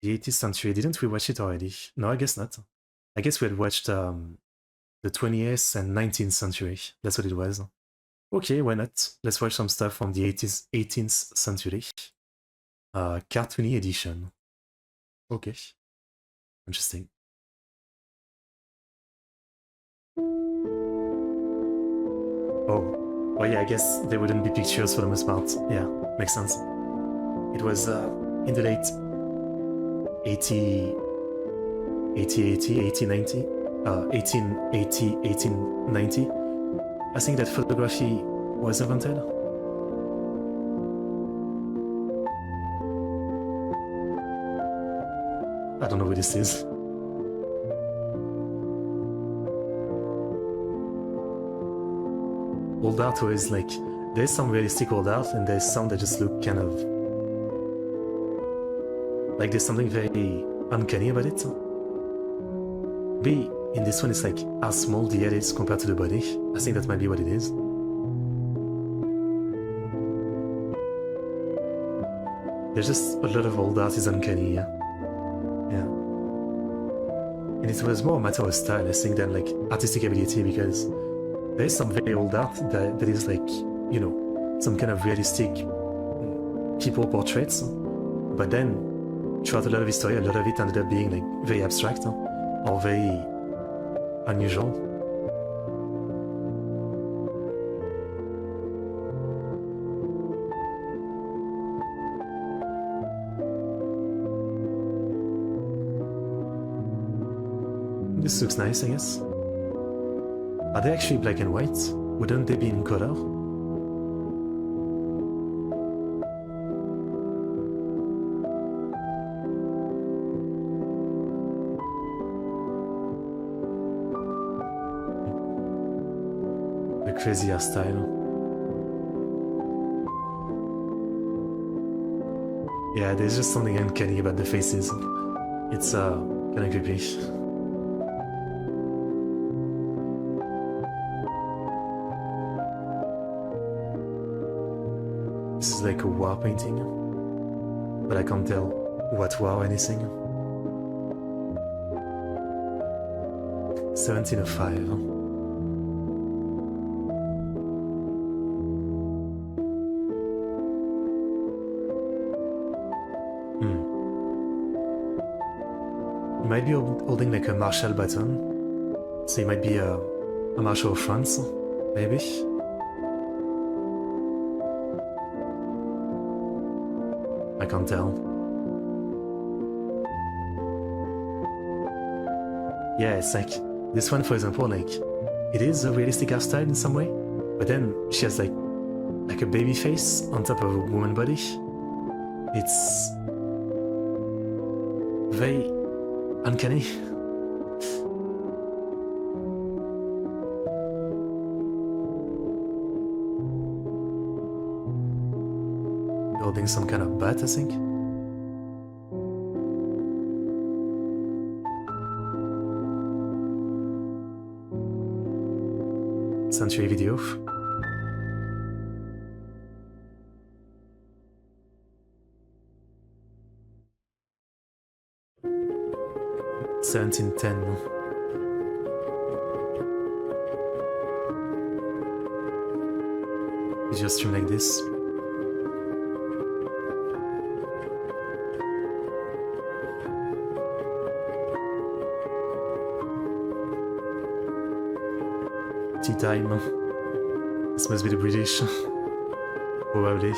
The 18th century. Didn't we watch it already? No, I guess not. I guess we had watched the 20th and 19th century. That's what it was. Okay, why not? Let's watch some stuff from the 18th century. Cartoony edition. Okay. Interesting. Oh, yeah, I guess there wouldn't be pictures for the most part. Yeah, makes sense. It was in the late 80, 1880, 1890. I think that photography was invented. I don't know what this is. Old art was like, there's some realistic old art and there's some that just look kind of like there's something very uncanny about it. Maybe in this one it's like how small the head is compared to the body. I think that might be what it is. There's just a lot of old art is uncanny, yeah. And it was more a matter of style, I think, than like artistic ability, because there's some very old art that is like, you know, some kind of realistic people portraits, but then throughout a lot of history, a lot of it ended up being like very abstract or very unusual. This looks nice, I guess. Are they actually black and white? Wouldn't they be in color? The crazy hairstyle. Yeah, there's just something uncanny about the faces. It's kind of creepy. This is like a war painting, but I can't tell what war or anything. 1705. He might be holding like a martial baton, so he might be a marshal of France, maybe. I can't tell. Yeah, it's like this one, for example, like it is a realistic hairstyle in some way, but then she has like a baby face on top of a woman body. It's very uncanny. Holding some kind of bat, I think. Century video. $1710. Is your stream like this? Tea time. This must be the British. Probably.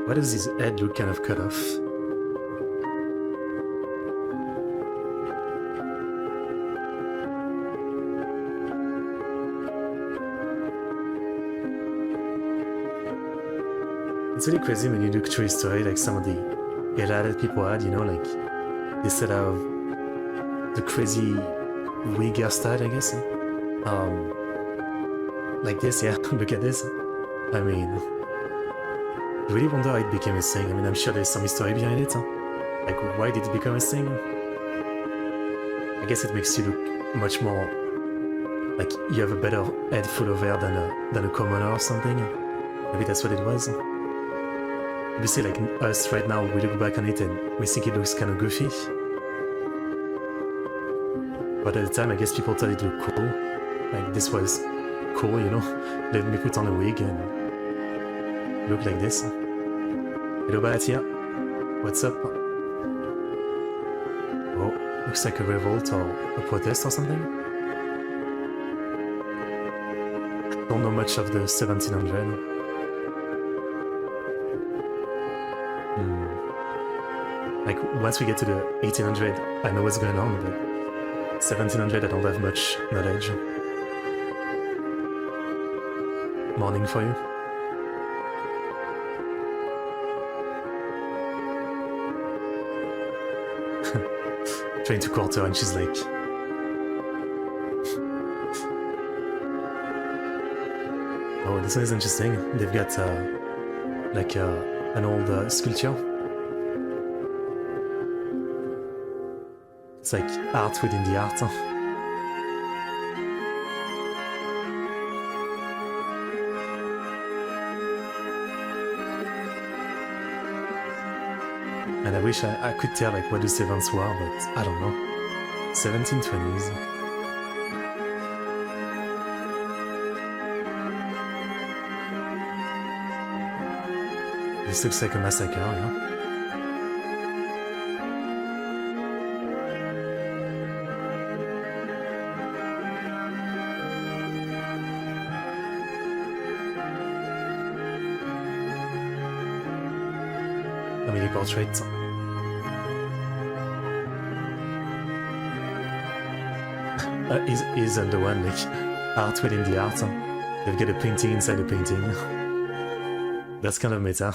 Why does his head look kind of cut off? It's really crazy when you look through history, like some of the era that people had, you know, like instead of the crazy wig hairstyle, I guess. Like this, yeah, look at this. I mean, I really wonder how it became a thing. I mean, I'm sure there's some history behind it. Like, why did it become a thing? I guess it makes you look much more like you have a better head full of hair than a commoner or something. Maybe that's what it was. Obviously, like us right now, we look back on it and we think it looks kind of goofy. But at the time, I guess people thought it looked cool. Like this was cool, you know? Let me put on a wig and look like this. Hello, Balatia. What's up? Oh, looks like a revolt or a protest or something. Don't know much of the 1700. Like, once we get to the 1800, I know what's going on, but 1700, I don't have much knowledge. Morning for you. Trying to court her and she's like... Oh, this one is interesting. They've got like an old sculpture. It's like art within the art. And I wish I could tell like what the events were, but I don't know. 1720s. This looks like a massacre, yeah? Family portrait. Is the one like art within the art. They've got a painting inside a painting. That's kind of meta.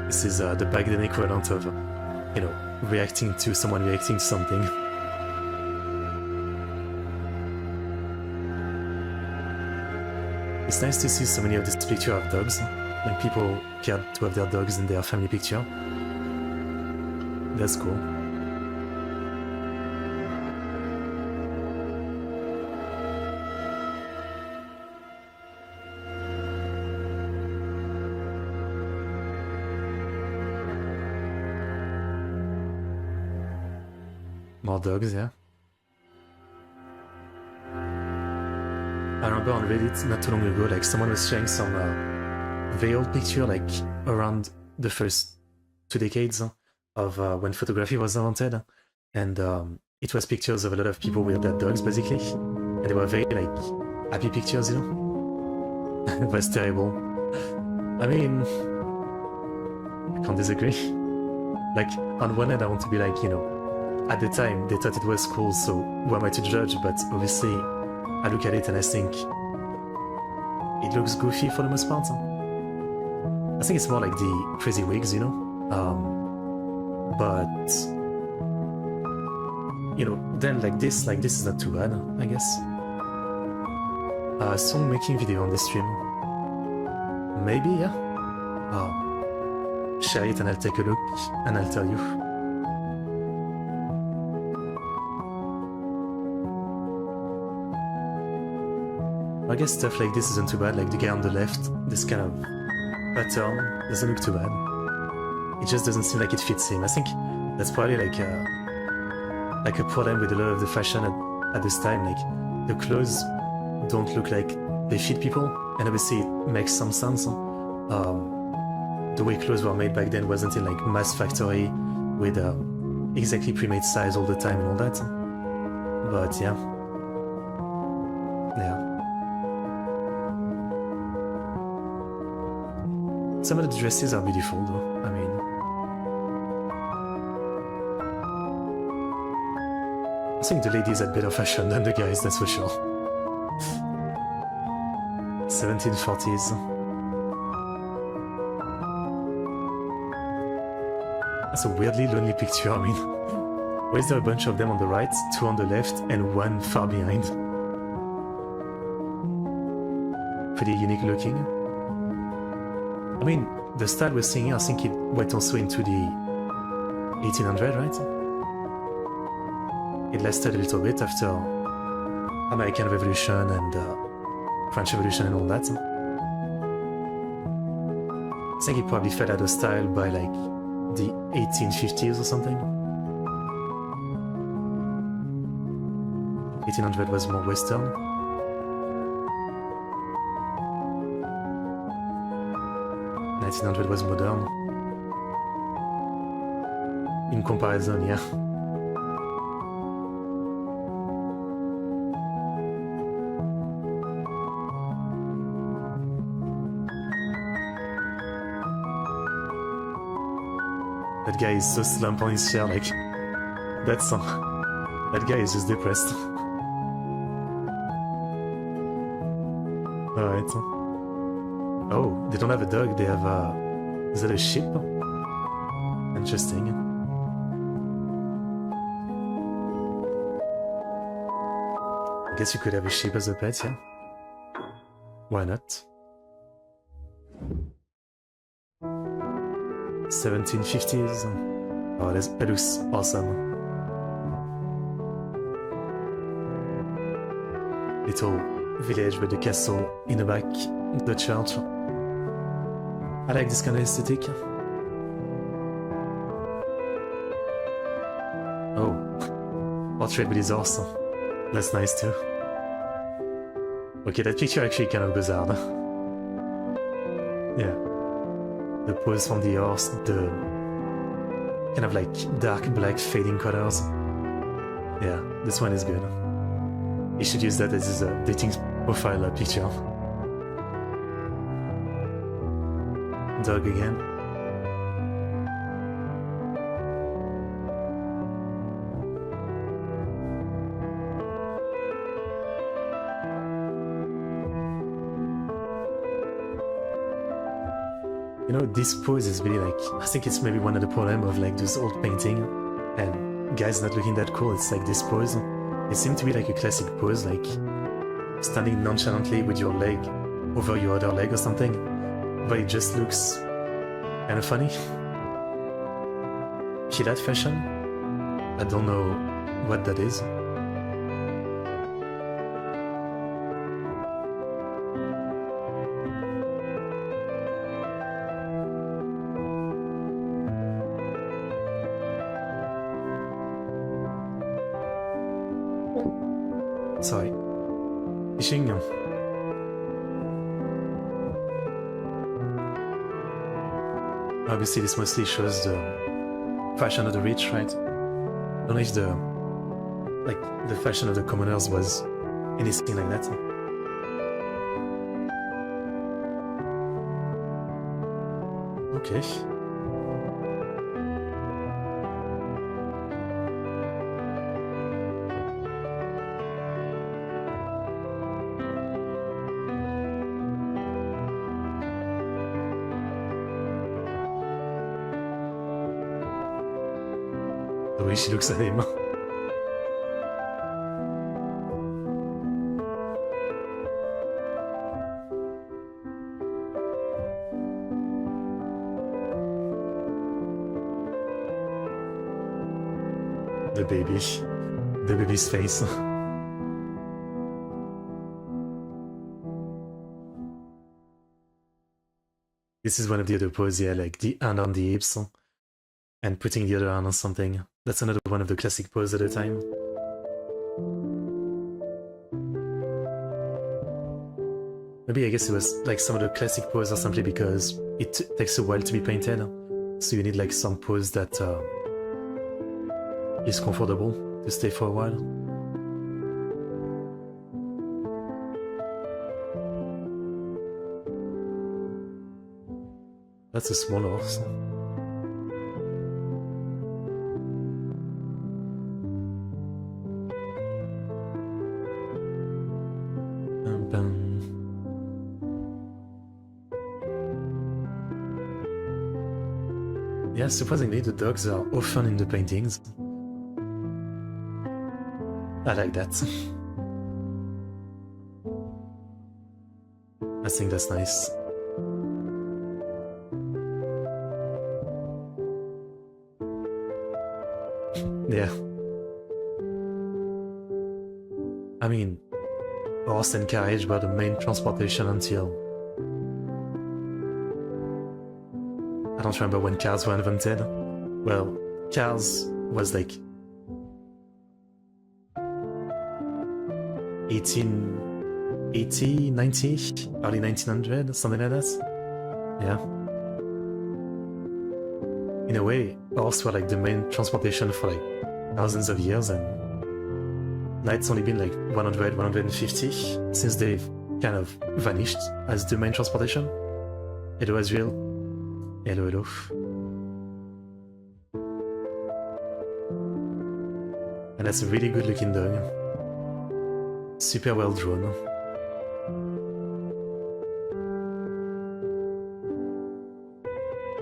This is the back then equivalent of, you know, reacting to someone reacting to something. It's nice to see so many of these pictures of dogs, like people cared to have their dogs in their family picture. That's cool. More dogs, yeah. I remember on Reddit not too long ago, like someone was sharing some veiled picture, like around the first 2 decades of when photography was invented, and it was pictures of a lot of people with their dogs, basically, and they were very like happy pictures, you know. It was terrible. I mean, I can't disagree. Like on one hand, I want to be like, you know, at the time they thought it was cool, so who am I to judge? But obviously, I look at it and I think it looks goofy for the most part. I think it's more like the crazy wigs, you know. But you know, then like this is not too bad, I guess. Song making video on the stream, maybe, yeah. Share it and I'll take a look and I'll tell you. I guess stuff like this isn't too bad, like the guy on the left, this kind of pattern doesn't look too bad. It just doesn't seem like it fits him. I think that's probably like a problem with a lot of the fashion at this time. Like the clothes don't look like they fit people, and obviously it makes some sense. The way clothes were made back then wasn't in like mass factory with exactly pre-made size all the time and all that. But yeah. Some of the dresses are beautiful though, I mean. I think the ladies had better fashion than the guys, that's for sure. 1740s. That's a weirdly lonely picture, I mean. Why is there a bunch of them on the right, 2 on the left, and 1 far behind? Pretty unique looking. I mean, the style we're seeing here, I think it went also into the 1800, right? It lasted a little bit after American Revolution and French Revolution and all that. I think he probably fell out of style by like the 1850s or something. 1800 was more Western. 1900 was modern. In comparison, yeah. That guy is so slumped on his chair, like, that's that guy is just depressed. Alright. Oh, they don't have a dog, they have a... Is that a sheep? Interesting. I guess you could have a sheep as a pet, yeah? Why not? 1750s. Oh, that looks awesome. Little village with the castle in the back, the church. I like this kind of aesthetic. Oh, portrait with his horse. That's nice too. Okay, that picture actually kind of goes hard. Yeah. The pose from the horse, the kind of like dark black fading colors. Yeah, this one is good. You should use that as his dating profile picture. Dog again. You know, this pose is really like, I think it's maybe one of the problems of like those old painting and guys not looking that cool. It's like this pose. It seemed to be like a classic pose, like standing nonchalantly with your leg over your other leg or something, but it just looks kind of funny. See that fashion? I don't know what that is. Sorry. Fishing. Obviously, this mostly shows the fashion of the rich, right? I don't know if the fashion of the commoners was anything like that. Okay. The way she looks at him. The baby's face. This is one of the other poses, yeah, like the hand on the hips and putting the other hand on something. That's another one of the classic poses at the time. Maybe I guess it was like some of the classic poses are simply because it takes a while to be painted, so you need like some pose that is comfortable to stay for a while. That's a small horse. Yeah, surprisingly, the dogs are often in the paintings. I like that. I think that's nice. Yeah. I mean, horse and carriage were the main transportation until... I don't remember when cars were invented. Well, cars was like 1880, 90, early 1900, something like that. Yeah. In a way, horses were like the main transportation for like thousands of years, and now it's only been like 100, 150 since they've kind of vanished as the main transportation. Hello Azriel. Hello, hello. And that's a really good looking dog. Super well drawn.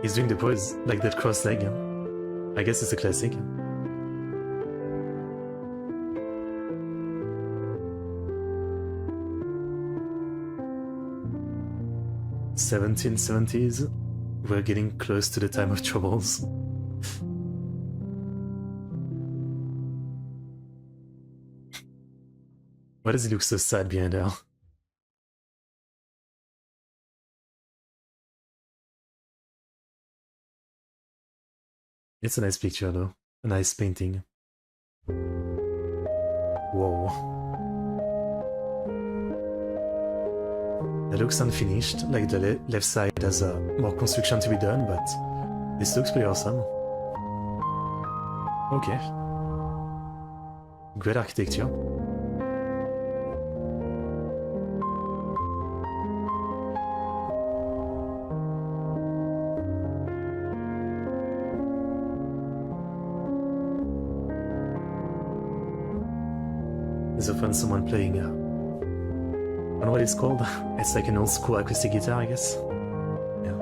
He's doing the pose, like that cross leg. I guess it's a classic. '70s. We're getting close to the time of troubles. Why does he look so sad behind her? It's a nice picture though. A nice painting. Whoa. That looks unfinished, like the left side has more construction to be done, but this looks pretty awesome. Okay. Great architecture. There's often someone playing, I don't know what it's called. It's like an old school acoustic guitar, I guess. Yeah.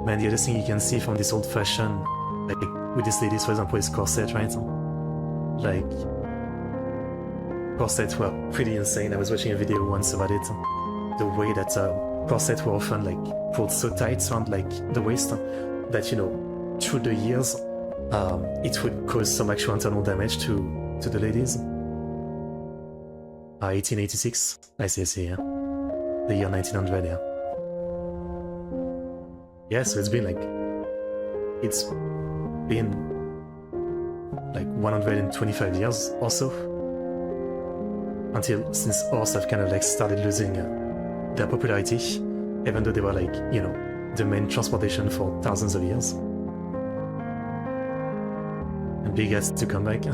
Man, the other thing you can see from this old fashion, like with these ladies, for example, is corset, right? Like, corsets were pretty insane. I was watching a video once about it. The way that corsets were often like pulled so tight around like the waist that, you know, through the years, it would cause some actual internal damage to the ladies. 1886, I see, yeah. The year 1900, yeah. Yeah, so it's been like 125 years or so, since horses have kind of like started losing their popularity, even though they were like, you know, the main transportation for thousands of years. And big has to come back.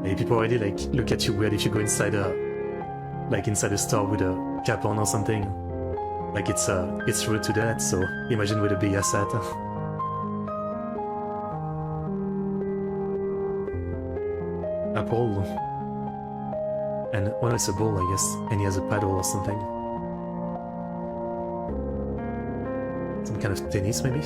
Hey, people already like look at you weird if you go inside a store with a cap on or something. Like it's rude to that, so imagine with a big ass hat. A pole. And well, it's a ball, I guess, and he has a paddle or something. Some kind of tennis, maybe?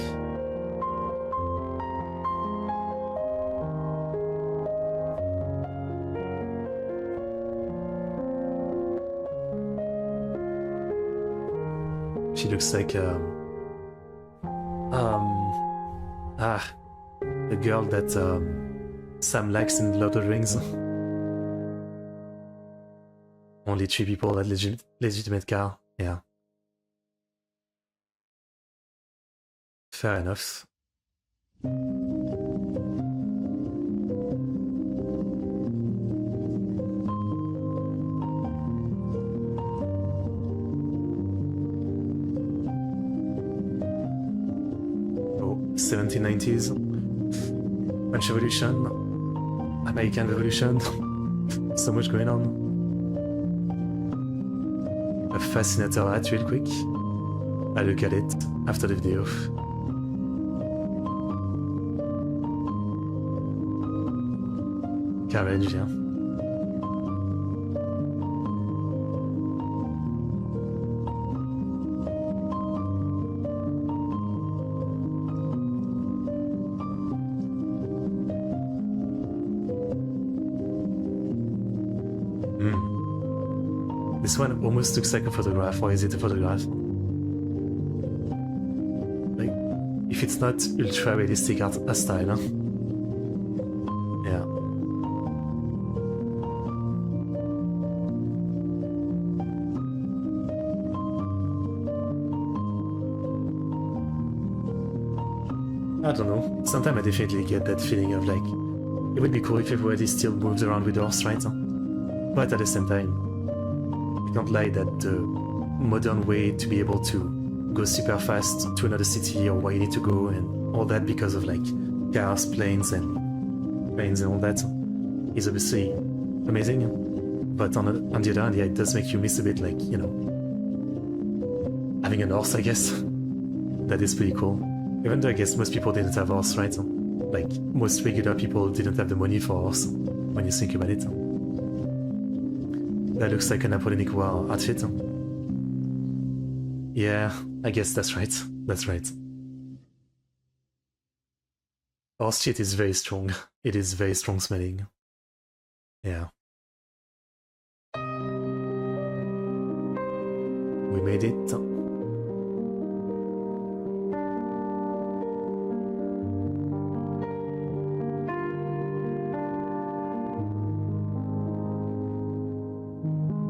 She looks like the girl that Sam likes in Lord of the Rings. Only 3 people had legitimate car, yeah. Fair enough. Oh, 1790s. French Revolution, American Revolution, so much going on. A fascinator hat real quick. I'll look at it after the video. Carriage, yeah. This one almost looks like a photograph, or is it a photograph? Like, if if it's not ultra realistic art style. Huh? Yeah. I don't know. Sometimes I definitely get that feeling of like, it would be cool if everybody still moves around with horse, right? But at the same time, I can't lie that the modern way to be able to go super fast to another city or where you need to go and all that because of like cars, planes and all that is obviously amazing. But on the other hand, yeah, it does make you miss a bit like, you know, having a horse, I guess. That is pretty cool. Even though I guess most people didn't have horse, right? Like, most regular people didn't have the money for horse, when you think about it. That looks like a Napoleonic War outfit. Yeah, I guess that's right. That's right. Horse shit is very strong. It is very strong smelling. Yeah. We made it.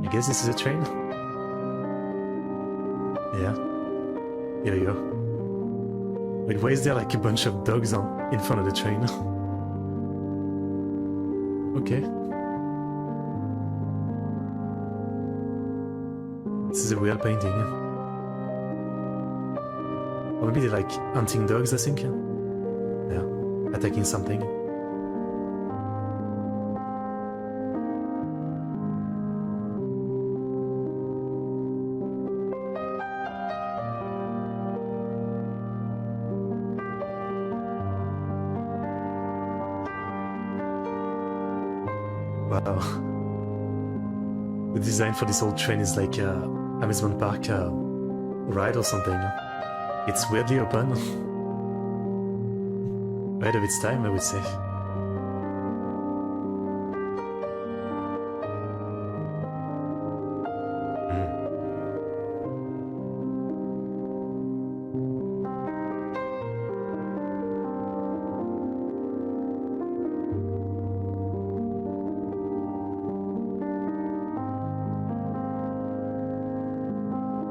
I guess this is a train? Yeah. Here you go. Wait, why is there like a bunch of dogs in front of the train? Okay. This is a real painting. Or maybe they're like hunting dogs, I think. Yeah. Attacking something. Wow. The design for this old train is like a amusement park ride or something. It's weirdly open. Ahead of its time, I would say.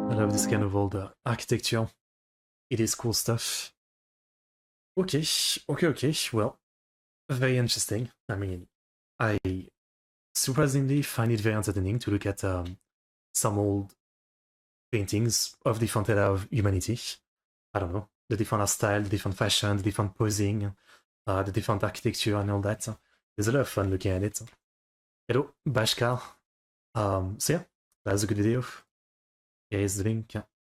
I love this kind of old architecture. It is cool stuff. Okay, well, very interesting. I mean, I surprisingly find it very entertaining to look at some old paintings of different era of humanity. I don't know, the different art style, the different fashion, the different posing, the different architecture and all that. There's a lot of fun looking at it. Hello, Bashkar. So yeah, that's a good video. Here's the link.